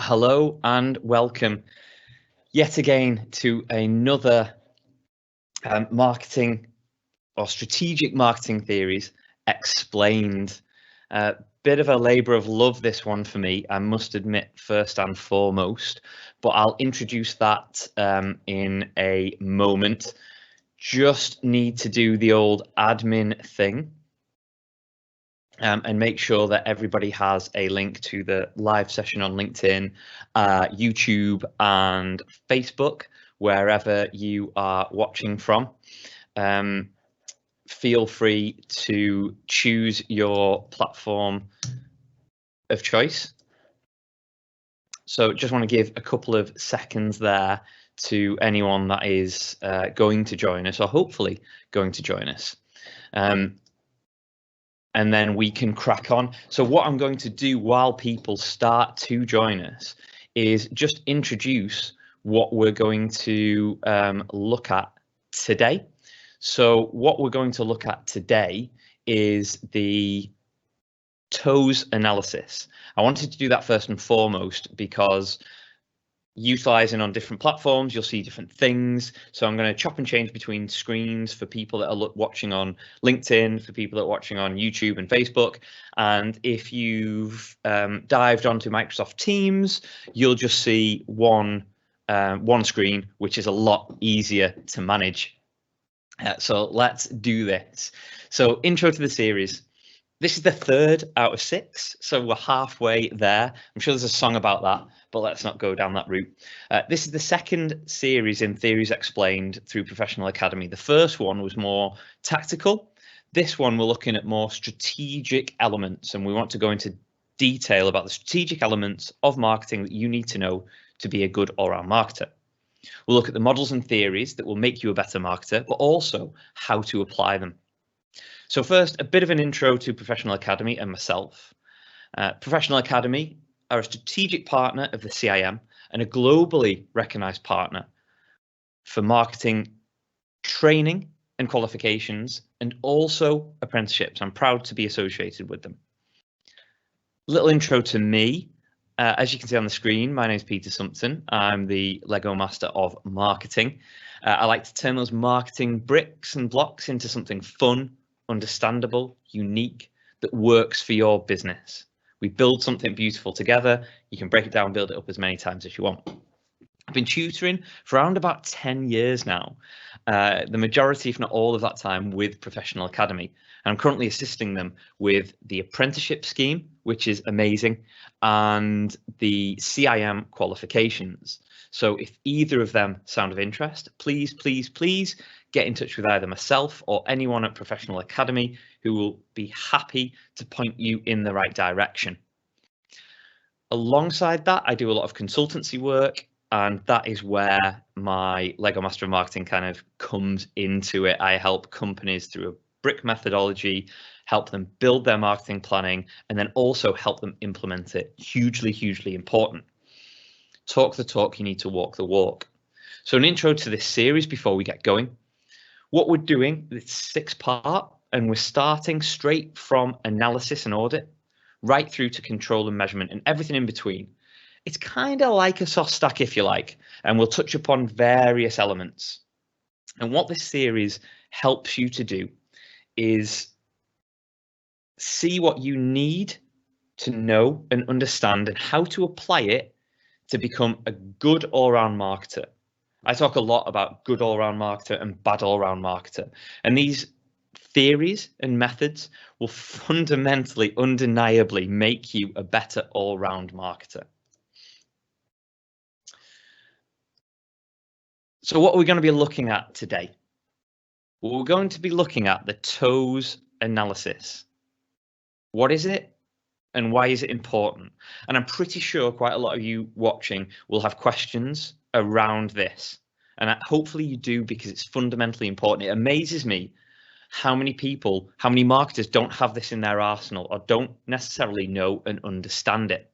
Hello and welcome yet again to another marketing or strategic marketing theories explained. Bit of a labour of love, this one for me, I must admit, first and foremost, but I'll introduce that in a moment. Just need to do the old admin thing. And make sure that everybody has a link to the live session on LinkedIn, YouTube and Facebook, wherever you are watching from. Feel free to choose your platform of choice. So just want to give a couple of seconds there to anyone that is going to join us, or hopefully going to join us. And then we can crack on. So what I'm going to do while people start to join us is just introduce what we're going to look at today. So what we're going to look at today is the TOWS analysis. I wanted to do that first and foremost because utilising on different platforms, you'll see different things. So I'm going to chop and change between screens for people that are watching on LinkedIn, for people that are watching on YouTube and Facebook. And if you've dived onto Microsoft Teams, you'll just see one screen, which is a lot easier to manage. So let's do this. So intro to the series. This is the third out of 6, so we're halfway there. I'm sure there's a song about that, but let's not go down that route. This is the second series in Theories Explained through Professional Academy. The first one was more tactical. This one we're looking at more strategic elements, and we want to go into detail about the strategic elements of marketing that you need to know to be a good all-round marketer. We'll look at the models and theories that will make you a better marketer, but also how to apply them. So first, a bit of an intro to Professional Academy and myself. Professional Academy are a strategic partner of the CIM and a globally recognised partner for marketing training and qualifications, and also apprenticeships. I'm proud to be associated with them. Little intro to me. As you can see on the screen, my name is Peter Sumpton. I'm the Lego Master of Marketing. I like to turn those marketing bricks and blocks into something fun, understandable, unique, that works for your business. We build something beautiful together. You can break it down, build it up as many times as you want. I've been tutoring for around about 10 years now, the majority, if not all of that time, with Professional Academy. And I'm currently assisting them with the apprenticeship scheme, which is amazing, and the CIM qualifications. So if either of them sound of interest, please, please, please get in touch with either myself or anyone at Professional Academy who will be happy to point you in the right direction. Alongside that, I do a lot of consultancy work, and that is where my Lego Master of Marketing kind of comes into it. I help companies through a brick methodology, help them build their marketing planning, and then also help them implement it. Hugely, hugely important. Talk the talk, you need to walk the walk. So an intro to this series before we get going. What we're doing, it's 6-part, and we're starting straight from analysis and audit, right through to control and measurement and everything in between. It's kind of like a soft stack, if you like, and we'll touch upon various elements. And what this series helps you to do is see what you need to know and understand and how to apply it to become a good all-round marketer. I talk a lot about good all-round marketer and bad all-round marketer, and these theories and methods will fundamentally, undeniably make you a better all-round marketer. So what are we going to be looking at today? Well, we're going to be looking at the TOWS analysis. What is it and why is it important? And I'm pretty sure quite a lot of you watching will have questions around this. And hopefully you do, because it's fundamentally important. It amazes me how many people, how many marketers don't have this in their arsenal or don't necessarily know and understand it.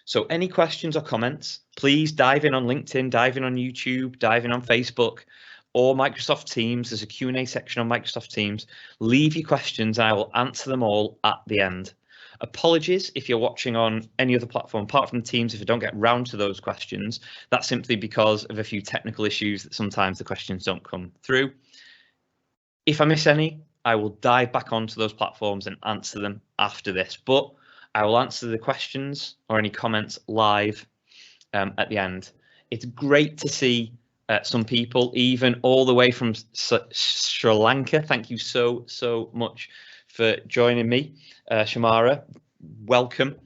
So any questions or comments, please dive in on LinkedIn, dive in on YouTube, dive in on Facebook or Microsoft Teams. There's a Q&A section on Microsoft Teams. Leave your questions and I will answer them all at the end. Apologies if you're watching on any other platform apart from Teams if I don't get round to those questions. That's simply because of a few technical issues that sometimes the questions don't come through. If I miss any, I will dive back onto those platforms and answer them after this, but I will answer the questions or any comments live at the end. It's great to see some people, even all the way from Sri Lanka. Thank you so much for joining me, Shamara. Welcome.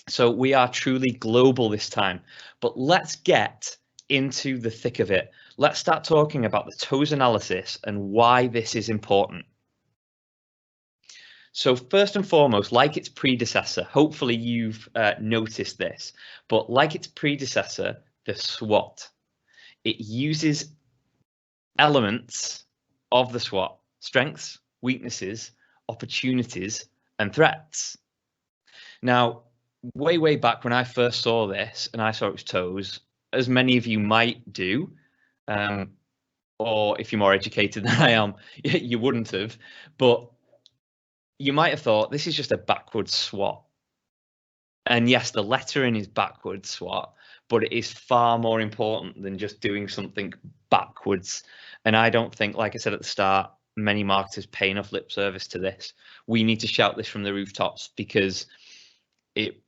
So we are truly global this time, but let's get into the thick of it. Let's start talking about the TOWS analysis and why this is important. So first and foremost, like its predecessor, hopefully you've noticed this, but like its predecessor, the SWOT, it uses elements of the SWOT: strengths, weaknesses, opportunities, and threats. Now, way back when I first saw this and I saw it was TOWS, as many of you might do, or if you're more educated than I am, you wouldn't have, but you might have thought this is just a backwards SWOT. And yes, the lettering is backwards SWOT, but it is far more important than just doing something backwards. And I don't think, like I said at the start, many marketers pay enough lip service to this. We need to shout this from the rooftops because it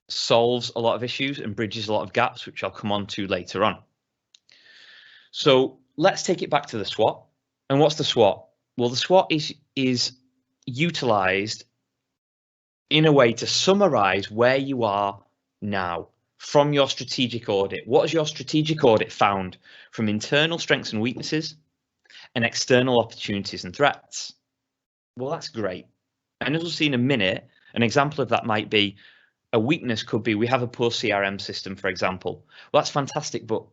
solves a lot of issues and bridges a lot of gaps, which I'll come on to later on. So let's take it back to the SWOT. And what's the SWOT? Well, the SWOT is utilised in a way to summarise where you are now from your strategic audit. What has your strategic audit found from internal strengths and weaknesses and external opportunities and threats? Well, that's great. And as we'll see in a minute, an example of that might be a weakness could be we have a poor CRM system, for example. Well, that's fantastic, but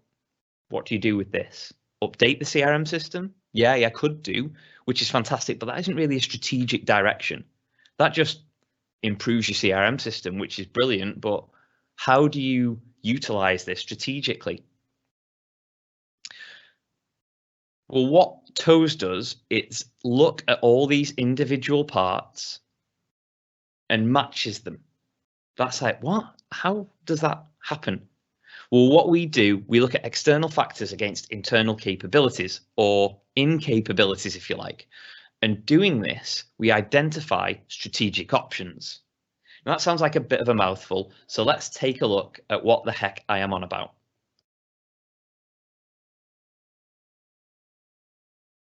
what do you do with this? Update the CRM system? Yeah, could do, which is fantastic, but that isn't really a strategic direction. That just improves your CRM system, which is brilliant, but how do you utilize this strategically? Well, what TOWS does, it's look at all these individual parts and matches them. That's like, what? How does that happen? Well, what we do, we look at external factors against internal capabilities, or incapabilities, if you like. And doing this, we identify strategic options. Now, that sounds like a bit of a mouthful, so let's take a look at what the heck I am on about.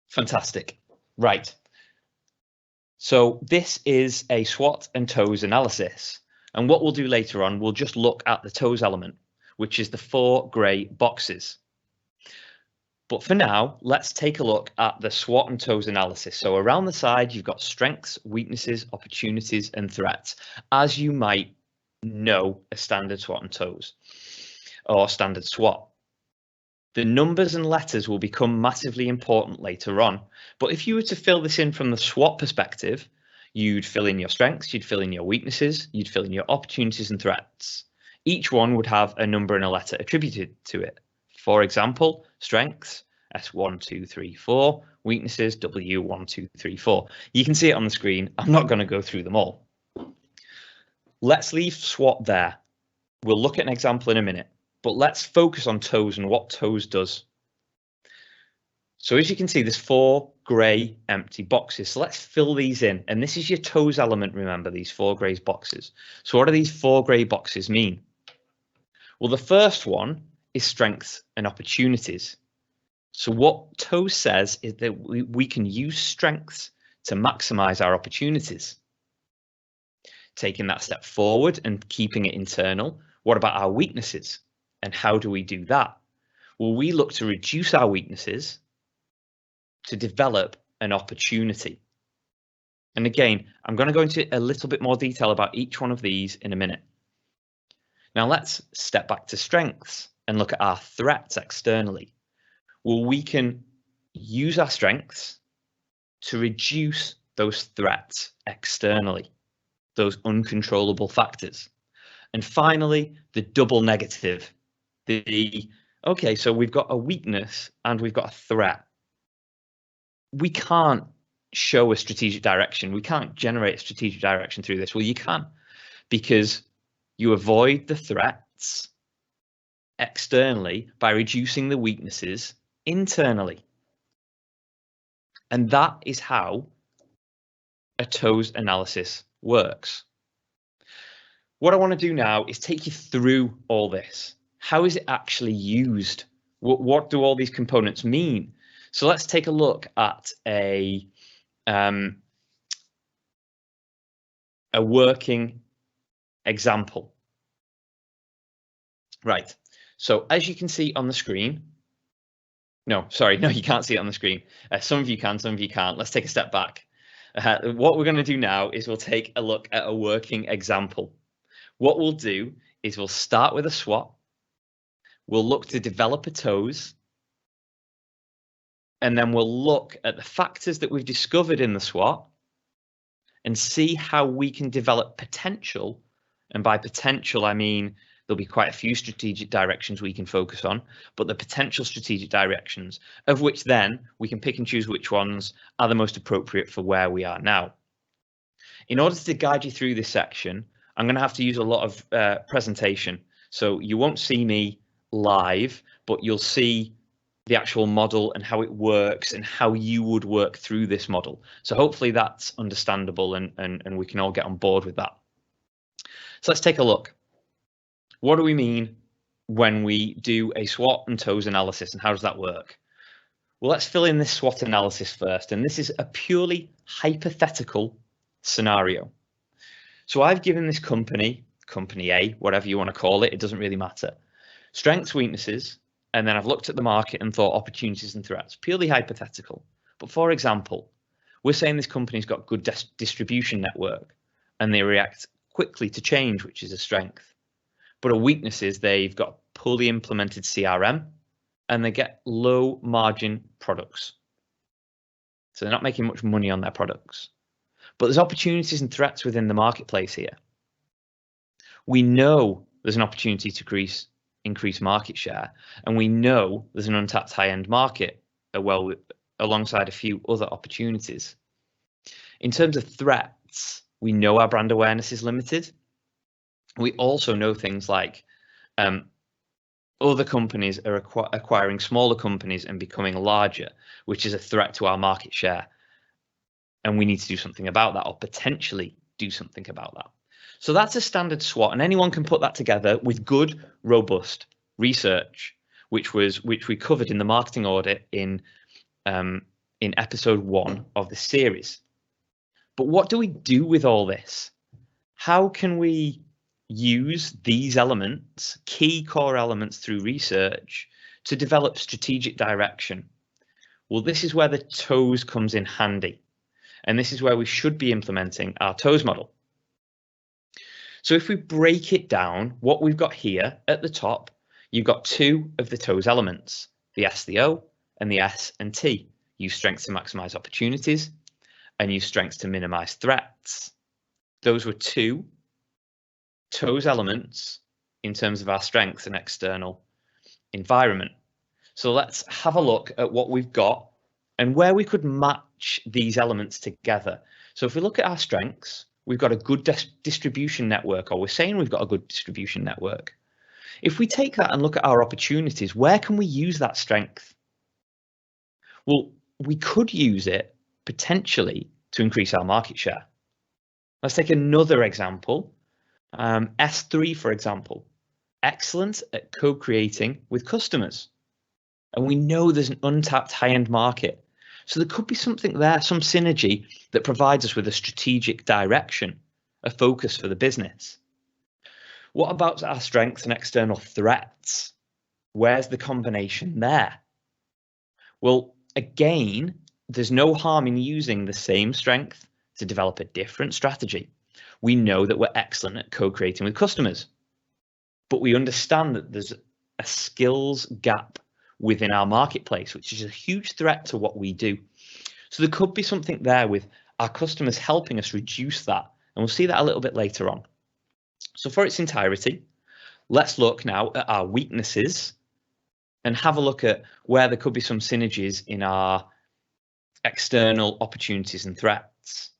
Fantastic. Right. So this is a SWOT and TOWS analysis. And what we'll do later on, we'll just look at the TOWS element, which is the 4 grey boxes. But for now, let's take a look at the SWOT and TOWS analysis. So around the side, you've got strengths, weaknesses, opportunities, and threats, as you might know a standard SWOT and TOWS or standard SWOT. The numbers and letters will become massively important later on. But if you were to fill this in from the SWOT perspective, you'd fill in your strengths, you'd fill in your weaknesses, you'd fill in your opportunities and threats. Each one would have a number and a letter attributed to it. For example, strengths, S1, 2, 3, 4, weaknesses, W, 1, 2, 3, 4. You can see it on the screen. I'm not going to go through them all. Let's leave SWOT there. We'll look at an example in a minute, but let's focus on TOWS and what TOWS does. So as you can see, there's 4 grey empty boxes. So let's fill these in. And this is your TOWS element, remember, these 4 grey boxes. So what do these 4 grey boxes mean? Well, the first one is strengths and opportunities. So what TOWS says is that we can use strengths to maximize our opportunities. Taking that step forward and keeping it internal, what about our weaknesses? And how do we do that? Well, we look to reduce our weaknesses to develop an opportunity. And again, I'm going to go into a little bit more detail about each one of these in a minute. Now let's step back to strengths and look at our threats externally. Well, we can use our strengths to reduce those threats externally, those uncontrollable factors. And finally, the double negative. Okay, so we've got a weakness and we've got a threat. We can't show a strategic direction. We can't generate a strategic direction through this. Well, you can, because you avoid the threats externally by reducing the weaknesses internally. And that is how a TOWS analysis works. What I want to do now is take you through all this. How is it actually used? What do all these components mean? So let's take a look at a working example. Right. So as you can see on the screen, no, you can't see it on the screen. Some of you can, some of you can't. Let's take a step back. What we're going to do now is we'll take a look at a working example. What we'll do is we'll start with a SWOT. We'll look to develop a TOWS. And then we'll look at the factors that we've discovered in the SWOT and see how we can develop potential. And by potential, I mean there'll be quite a few strategic directions we can focus on, but the potential strategic directions, of which then we can pick and choose which ones are the most appropriate for where we are now. In order to guide you through this section, I'm going to have to use a lot of presentation. So you won't see me live, but you'll see the actual model and how it works and how you would work through this model. So hopefully that's understandable and we can all get on board with that. So let's take a look. What do we mean when we do a SWOT and TOWS analysis, and how does that work? Well, let's fill in this SWOT analysis first, and this is a purely hypothetical scenario. So I've given this company A, whatever you want to call it, it doesn't really matter, strengths, weaknesses, and then I've looked at the market and thought opportunities and threats, purely hypothetical. But for example, we're saying this company's got good distribution network and they react quickly to change, which is a strength. But a weakness is they've got poorly implemented CRM and they get low margin products. So they're not making much money on their products. But there's opportunities and threats within the marketplace here. We know there's an opportunity to increase market share, and we know there's an untapped high-end market alongside a few other opportunities. In terms of threats, we know our brand awareness is limited. We also know things like other companies are acquiring smaller companies and becoming larger, which is a threat to our market share. And we need to do something about that, or potentially do something about that. So that's a standard SWOT, and anyone can put that together with good, robust research, which we covered in the marketing audit in episode 1 of the series. But what do we do with all this? How can we use these elements, key core elements through research, to develop strategic direction? Well, this is where the TOWS comes in handy. And this is where we should be implementing our TOWS model. So if we break it down, what we've got here at the top, you've got 2 of the TOWS elements, the S, the O, and the S and T. Use strengths to maximize opportunities and use strengths to minimize threats. Those were 2 TOWS elements in terms of our strengths and external environment. So let's have a look at what we've got and where we could match these elements together. So if we look at our strengths, we've got a good distribution network, or we're saying we've got a good distribution network. If we take that and look at our opportunities, where can we use that strength? Well, we could use it potentially to increase our market share. Let's take another example. S3, for example, excellent at co-creating with customers. And we know there's an untapped high-end market. So there could be something there, some synergy that provides us with a strategic direction, a focus for the business. What about our strengths and external threats? Where's the combination there? Well, again, there's no harm in using the same strength to develop a different strategy. We know that we're excellent at co-creating with customers, but we understand that there's a skills gap within our marketplace, which is a huge threat to what we do. So there could be something there with our customers helping us reduce that, and we'll see that a little bit later on. So for its entirety, let's look now at our weaknesses and have a look at where there could be some synergies in our external opportunities and threats.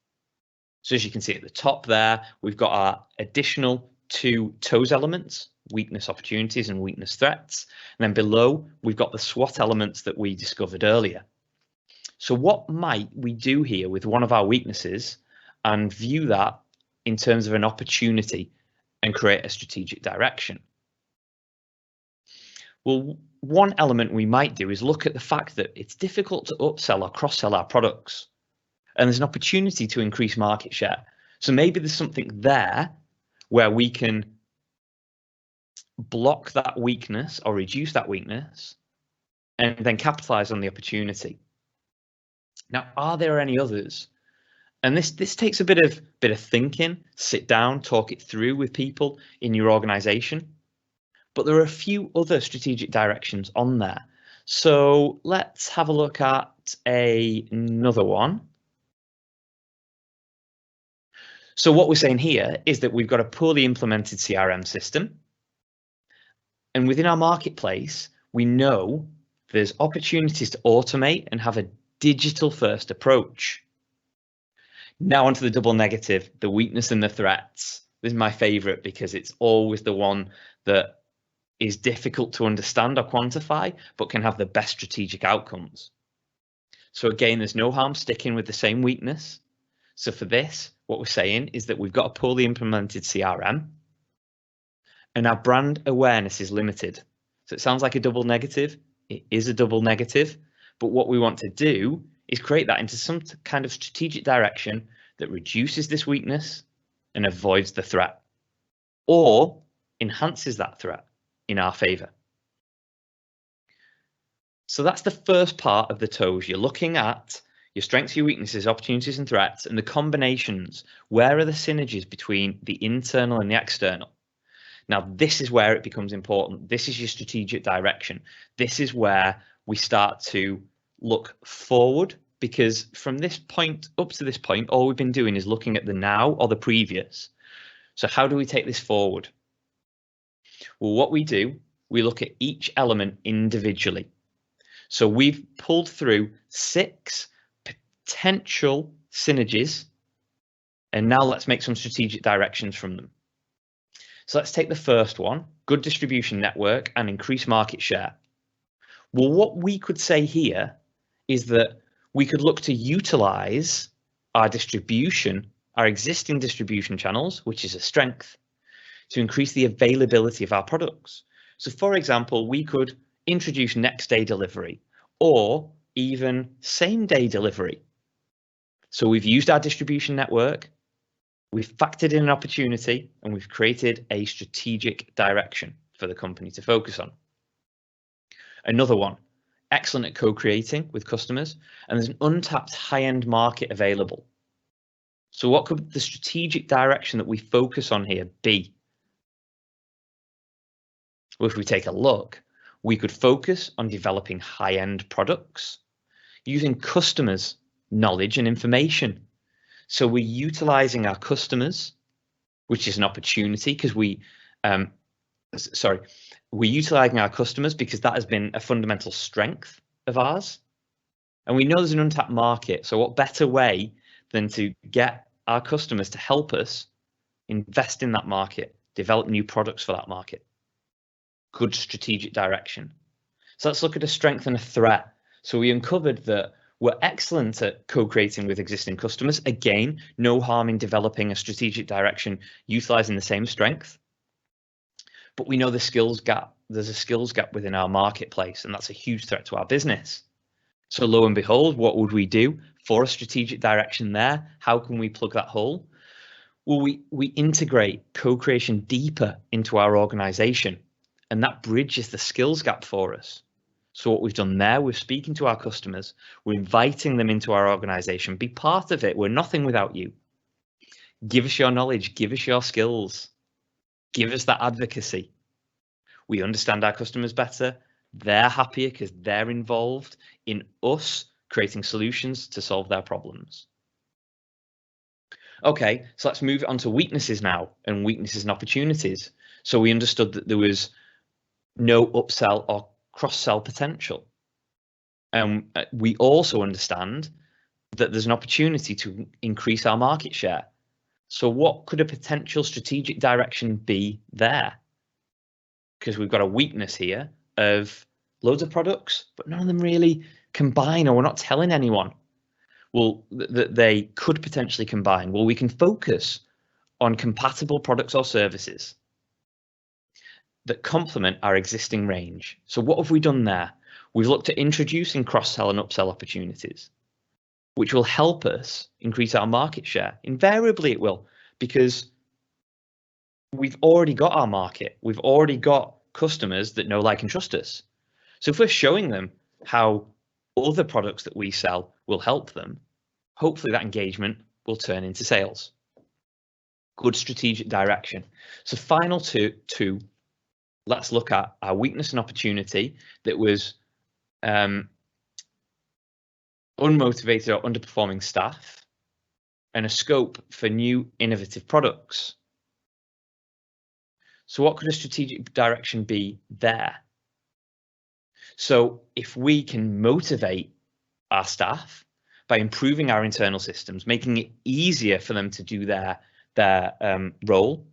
So as you can see at the top there, we've got our additional 2 TOWS elements, weakness opportunities and weakness threats. And then below, we've got the SWOT elements that we discovered earlier. So what might we do here with one of our weaknesses and view that in terms of an opportunity and create a strategic direction? Well, one element we might do is look at the fact that it's difficult to upsell or cross-sell our products, and there's an opportunity to increase market share. So maybe there's something there where we can block that weakness or reduce that weakness and then capitalize on the opportunity. Now, are there any others? And this takes a bit of thinking, sit down, talk it through with people in your organization. But there are a few other strategic directions on there. So let's have a look at another one. So what we're saying here is that we've got a poorly implemented CRM system. And within our marketplace, we know there's opportunities to automate and have a digital first approach. Now onto the double negative, the weakness and the threats. This is my favorite because it's always the one that is difficult to understand or quantify, but can have the best strategic outcomes. So again, there's no harm sticking with the same weakness. So for this, what we're saying is that we've got a poorly implemented CRM and our brand awareness is limited. So it sounds like a double negative. It is a double negative, but what we want to do is create that into some kind of strategic direction that reduces this weakness and avoids the threat, or enhances that threat in our favor. So that's the first part of the TOWS. You're looking at your strengths, your weaknesses, opportunities and threats, and the combinations. Where are the synergies between the internal and the external? Now, this is where it becomes important. This is your strategic direction. This is where we start to look forward, because from this point up to this point, all we've been doing is looking at the now or the previous. So how do we take this forward? Well, what we do, we look at each element individually. So we've pulled through 6 potential synergies, and now let's make some strategic directions from them. So let's take the first one, good distribution network and increase market share. Well, what we could say here is that we could look to utilize our distribution, our existing distribution channels, which is a strength, to increase the availability of our products. So for example, we could introduce next day delivery or even same day delivery. So we've used our distribution network, we've factored in an opportunity, and we've created a strategic direction for the company to focus on. Another one, excellent at co-creating with customers, and there's an untapped high-end market available. So what could the strategic direction that we focus on here be? Well, if we take a look, we could focus on developing high-end products using customers' knowledge and information. So we're utilizing our customers, which is an opportunity because we're utilizing our customers because that has been a fundamental strength of ours. And we know there's an untapped market. So what better way than to get our customers to help us invest in that market, develop new products for that market? Good strategic direction. So let's look at a strength and a threat. So we uncovered that we're excellent at co-creating with existing customers. Again, no harm in developing a strategic direction, utilizing the same strength. But we know the skills gap. There's a skills gap within our marketplace, and that's a huge threat to our business. So lo and behold, what would we do for a strategic direction there? How can we plug that hole? Well, we integrate co-creation deeper into our organization, and that bridges the skills gap for us. So what we've done there, we're speaking to our customers, we're inviting them into our organization, be part of it. We're nothing without you. Give us your knowledge, give us your skills, give us that advocacy. We understand our customers better. They're happier because they're involved in us creating solutions to solve their problems. Okay, so let's move on to weaknesses now, and weaknesses and opportunities. So we understood that there was no upsell or cross-sell potential. We also understand that there's an opportunity to increase our market share. So what could a potential strategic direction be there? Because we've got a weakness here of loads of products, but none of them really combine, or we're not telling anyone. Well, that they could potentially combine. Well, we can focus on compatible products or services that complement our existing range. So what have we done there? We've looked at introducing cross-sell and upsell opportunities, which will help us increase our market share. Invariably it will, because we've already got our market. We've already got customers that know, like, and trust us. So if we're showing them how other products that we sell will help them, hopefully that engagement will turn into sales. Good strategic direction. So final two, let's look at our weakness and opportunity that was unmotivated or underperforming staff, and a scope for new innovative products. So what could a strategic direction be there? So if we can motivate our staff by improving our internal systems, making it easier for them to do their role,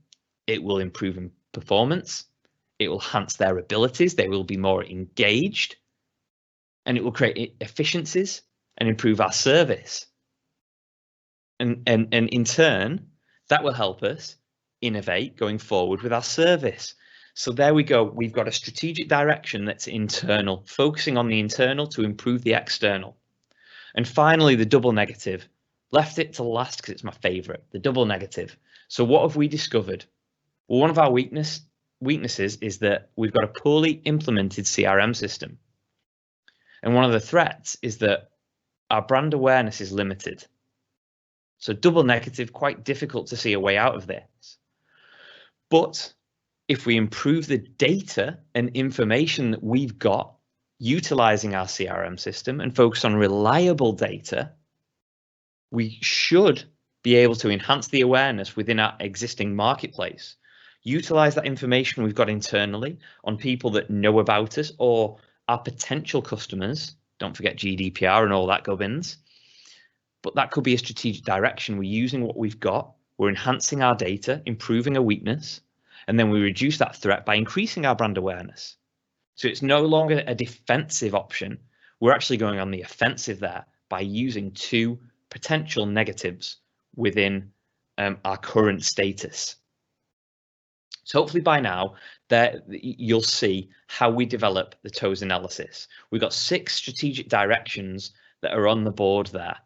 it will improve in performance, it will enhance their abilities, they will be more engaged, and it will create efficiencies and improve our service. And in turn, that will help us innovate going forward with our service. So there we go. We've got a strategic direction that's internal, focusing on the internal to improve the external. And finally, the double negative. Left it to last because it's my favorite, the double negative. So what have we discovered? Well, one of our weaknesses is that we've got a poorly implemented CRM system. And one of the threats is that our brand awareness is limited. So double negative, quite difficult to see a way out of this. But if we improve the data and information that we've got, utilizing our CRM system and focus on reliable data, we should be able to enhance the awareness within our existing marketplace. Utilize that information we've got internally on people that know about us or our potential customers. Don't forget GDPR and all that gubbins. But that could be a strategic direction. We're using what we've got, we're enhancing our data, improving a weakness, and then we reduce that threat by increasing our brand awareness. So it's no longer a defensive option. We're actually going on the offensive there by using two potential negatives within our current status. So hopefully by now you'll see how we develop the TOWS analysis. We've got 6 strategic directions that are on the board there.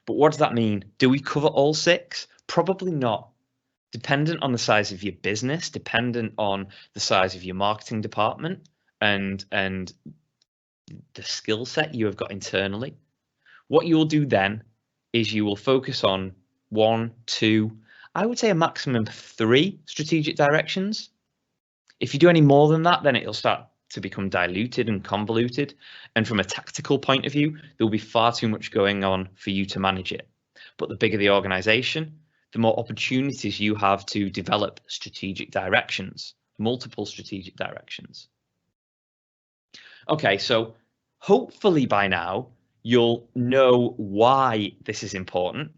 But what does that mean? Do we cover all 6? Probably not. Dependent on the size of your business, dependent on the size of your marketing department and the skill set you have got internally. What you'll do then is you will focus on 1, 2, I would say a maximum of 3 strategic directions. If you do any more than that, then it'll start to become diluted and convoluted. And from a tactical point of view, there'll be far too much going on for you to manage it. But the bigger the organization, the more opportunities you have to develop strategic directions, multiple strategic directions. Okay, so hopefully by now you'll know why this is important.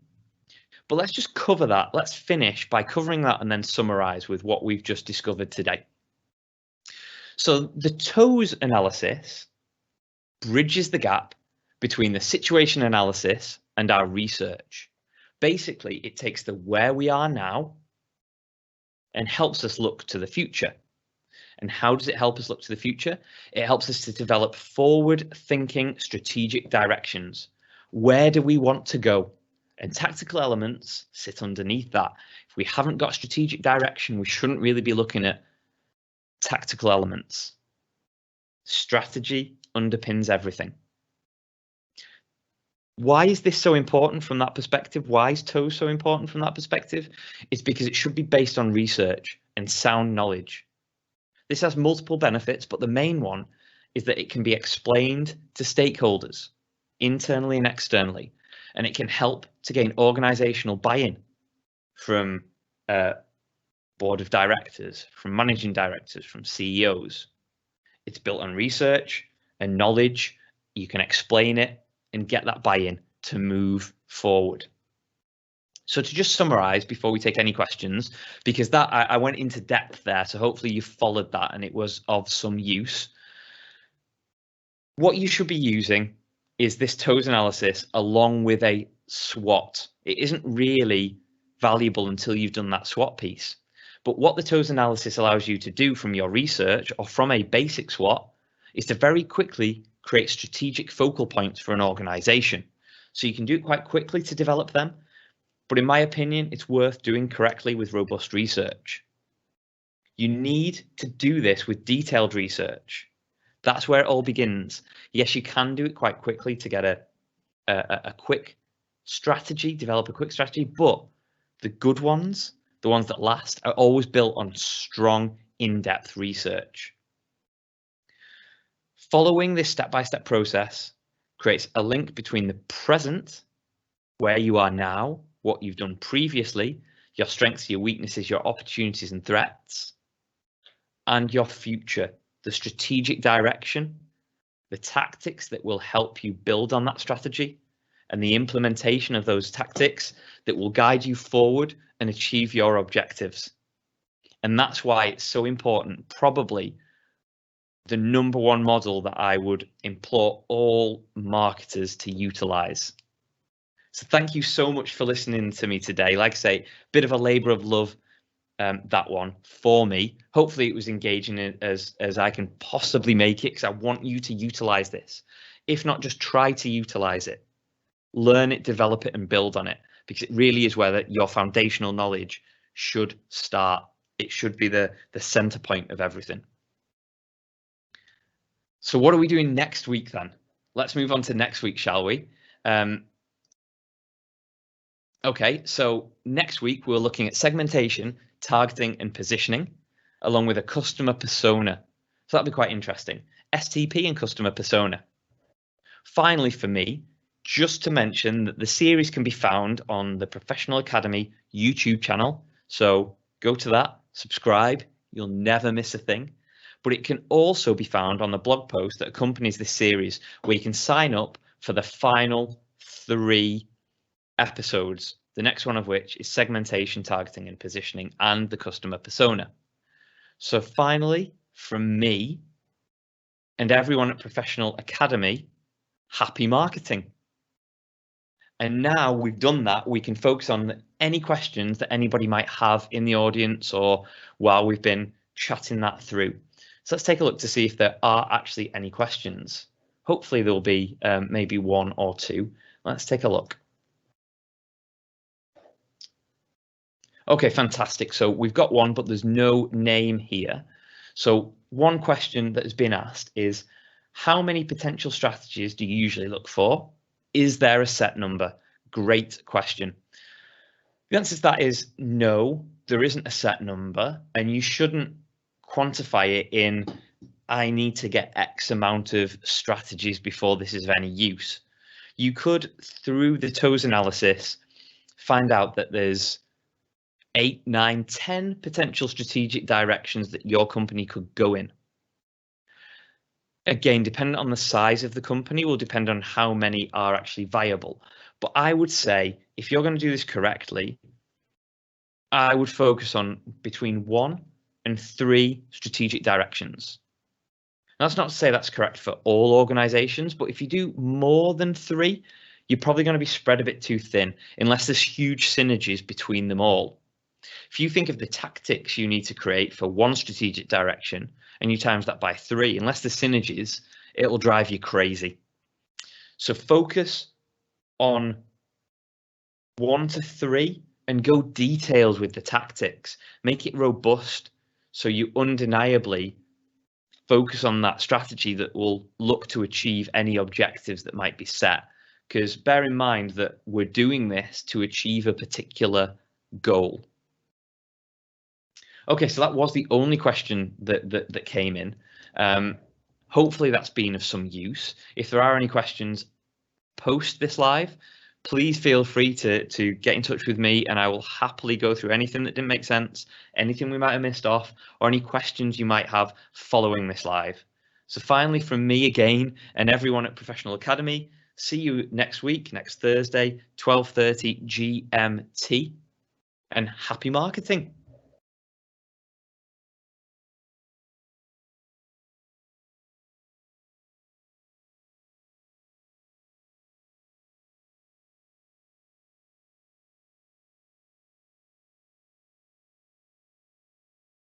But let's just cover that. Let's finish by covering that and then summarize with what we've just discovered today. So the TOWS analysis bridges the gap between the situation analysis and our research. Basically, it takes the where we are now and helps us look to the future. And how does it help us look to the future? It helps us to develop forward-thinking strategic directions. Where do we want to go? And tactical elements sit underneath that. If we haven't got strategic direction, we shouldn't really be looking at tactical elements. Strategy underpins everything. Why is this so important from that perspective? Why is TOWS so important from that perspective? It's because it should be based on research and sound knowledge. This has multiple benefits, but the main one is that it can be explained to stakeholders, internally and externally, and it can help to gain organizational buy-in from board of directors, from managing directors, from CEOs. It's built on research and knowledge. You can explain it and get that buy-in to move forward. So to just summarize before we take any questions, because that I went into depth there, so hopefully you followed that and it was of some use. What you should be using is this TOWS analysis along with a SWOT. It isn't really valuable until you've done that SWOT piece. But what the TOWS analysis allows you to do from your research or from a basic SWOT is to very quickly create strategic focal points for an organization. So you can do it quite quickly to develop them. But in my opinion, it's worth doing correctly with robust research. You need to do this with detailed research. That's where it all begins. Yes, you can do it quite quickly to get a quick strategy, develop a quick strategy, but the good ones, the ones that last, are always built on strong, in-depth research. Following this step-by-step process creates a link between the present, where you are now, what you've done previously, your strengths, your weaknesses, your opportunities and threats, and your future, the strategic direction, the tactics that will help you build on that strategy, and the implementation of those tactics that will guide you forward and achieve your objectives. And that's why it's so important, probably the #1 model that I would implore all marketers to utilize. So thank you so much for listening to me today. Like I say, bit of a labor of love, that one for me. Hopefully it was engaging as I can possibly make it, because I want you to utilize this. If not, just try to utilize it. Learn it, develop it, and build on it, because it really is where your foundational knowledge should start. It should be the center point of everything. So what are we doing next week then? Let's move on to next week, shall we? Okay, so next week we're looking at segmentation, targeting and positioning, along with a customer persona. So that'll be quite interesting. STP and customer persona. Finally, for me, just to mention that the series can be found on the Professional Academy YouTube channel. So go to that, subscribe, you'll never miss a thing. But it can also be found on the blog post that accompanies this series, where you can sign up for the final 3 episodes, the next one of which is segmentation, targeting and positioning, and the customer persona. So finally, from me and everyone at Professional Academy, happy marketing. And now we've done that, we can focus on any questions that anybody might have in the audience or while we've been chatting that through. So let's take a look to see if there are actually any questions. Hopefully there'll be maybe 1 or 2. Let's take a look. Okay, fantastic. So we've got one, but there's no name here. So one question that has been asked is, how many potential strategies do you usually look for? Is there a set number? Great question. The answer to that is no, there isn't a set number, and you shouldn't quantify it in, I need to get X amount of strategies before this is of any use. You could, through the TOWS analysis, find out that there's 8, 9, 10 potential strategic directions that your company could go in. Again, depending on the size of the company will depend on how many are actually viable. But I would say if you're going to do this correctly, I would focus on between 1 and 3 strategic directions. Now, that's not to say that's correct for all organizations, but if you do more than 3, you're probably going to be spread a bit too thin unless there's huge synergies between them all. If you think of the tactics you need to create for 1 strategic direction and you times that by 3, unless there's synergies, it'll drive you crazy. So focus on 1 to 3 and go details with the tactics. Make it robust so you undeniably focus on that strategy that will look to achieve any objectives that might be set. Because bear in mind that we're doing this to achieve a particular goal. Okay, so that was the only question that came in. Hopefully that's been of some use. If there are any questions post this live, please feel free to get in touch with me and I will happily go through anything that didn't make sense, anything we might have missed off, or any questions you might have following this live. So finally, from me again and everyone at Professional Academy, See you next week, next Thursday, 12:30 GMT, and happy marketing.